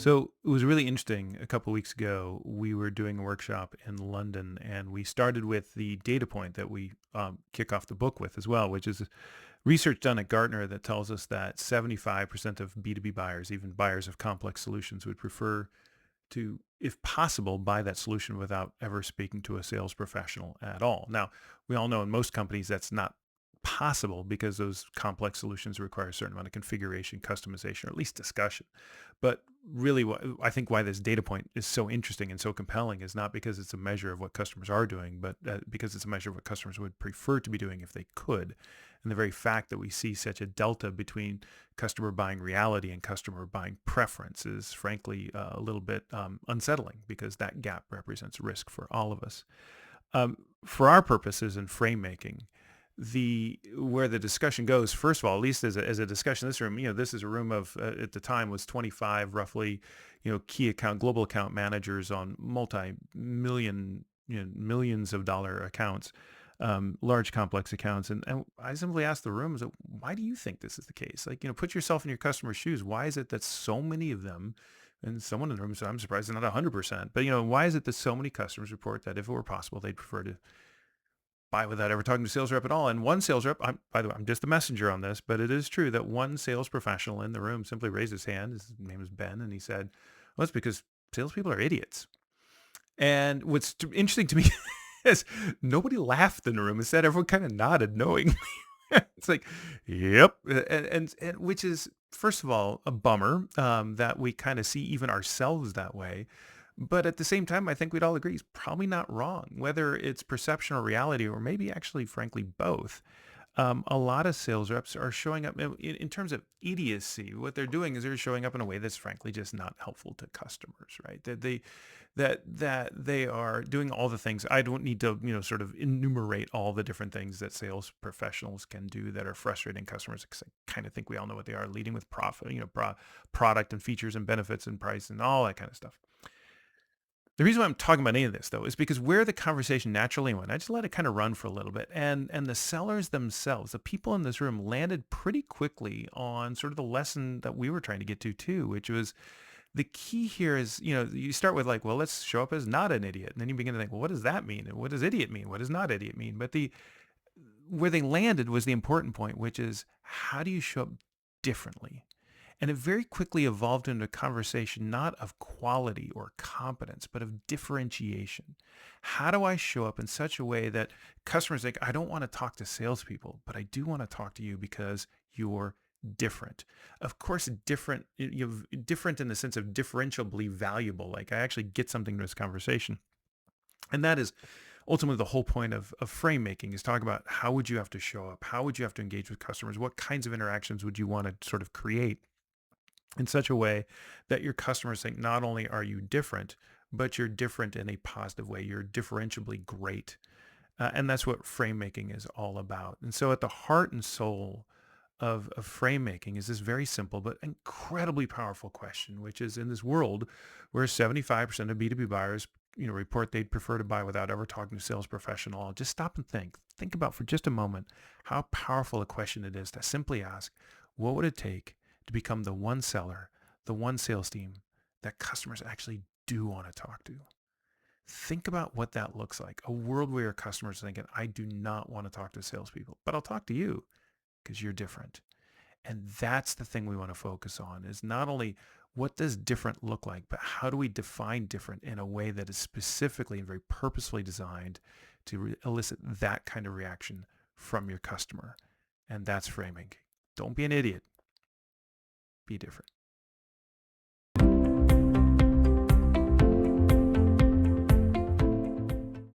So it was really interesting. A couple weeks ago, we were doing a workshop in London, and we started with the data point that we kick off the book with as well, which is research done at Gartner that tells us that 75% of B2B buyers, even buyers of complex solutions, would prefer to, if possible, buy that solution without ever speaking to a sales professional at all. Now, we all know in most companies that's not possible because those complex solutions require a certain amount of configuration, customization, or at least discussion. But really, I think why this data point is so interesting and so compelling is not because it's a measure of what customers are doing, but because it's a measure of what customers would prefer to be doing if they could. And the very fact that we see such a delta between customer buying reality and customer buying preference is frankly a little bit unsettling because that gap represents risk for all of us. For our purposes in frame making, the where the discussion goes, first of all, at least as a discussion in this room, this is a room of at the time was 25 roughly, key account global account managers on multi-million, millions of dollar accounts, large complex accounts. And I simply asked the room, why do you think this is the case? Like, put yourself in your customer's shoes. Why is it that so many of them, and someone in the room said, I'm surprised it's not 100%, but why is it that so many customers report that if it were possible, they'd prefer to buy without ever talking to a sales rep at all? And one sales rep, by the way, I'm just the messenger on this, but it is true that one sales professional in the room simply raised his hand. His name is Ben, and he said, well, it's because salespeople are idiots. And what's interesting to me is nobody laughed in the room. Instead, everyone kind of nodded knowingly. It's like, yep. And which is, first of all, a bummer that we kind of see even ourselves that way. But at the same time, I think we'd all agree he's probably not wrong, whether it's perception or reality, or maybe actually, frankly, both. A lot of sales reps are showing up in terms of idiocy. What they're doing is they're showing up in a way that's frankly just not helpful to customers, right? That they are doing all the things. I don't need to, sort of enumerate all the different things that sales professionals can do that are frustrating customers, because I kind of think we all know what they are, leading with profit, product and features and benefits and price and all that kind of stuff. The reason why I'm talking about any of this, though, is because where the conversation naturally went, I just let it kind of run for a little bit. And the sellers themselves, the people in this room, landed pretty quickly on sort of the lesson that we were trying to get to, too, which was the key here is, you start with like, well, let's show up as not an idiot. And then you begin to think, well, what does that mean? And what does idiot mean? What does not idiot mean? But where they landed was the important point, which is, how do you show up differently? And it very quickly evolved into a conversation not of quality or competence, but of differentiation. How do I show up in such a way that customers think, I don't want to talk to salespeople, but I do want to talk to you because you're different. Of course, different in the sense of differentiably valuable. Like, I actually get something to this conversation. And that is ultimately the whole point of frame making, is talk about how would you have to show up? How would you have to engage with customers? What kinds of interactions would you want to sort of create in such a way that your customers think not only are you different, but you're different in a positive way. You're differentiably great. And that's what frame making is all about. And so at the heart and soul of frame making is this very simple but incredibly powerful question, which is, in this world where 75% of B2B buyers report they'd prefer to buy without ever talking to a sales professional, just stop and think about for just a moment how powerful a question it is to simply ask, what would it take to become the one seller, the one sales team that customers actually do want to talk to? Think about what that looks like. A world where your customers are thinking, I do not want to talk to salespeople, but I'll talk to you because you're different. And that's the thing we want to focus on, is not only what does different look like, but how do we define different in a way that is specifically and very purposefully designed to elicit that kind of reaction from your customer. And that's framing. Don't be an idiot. Be different.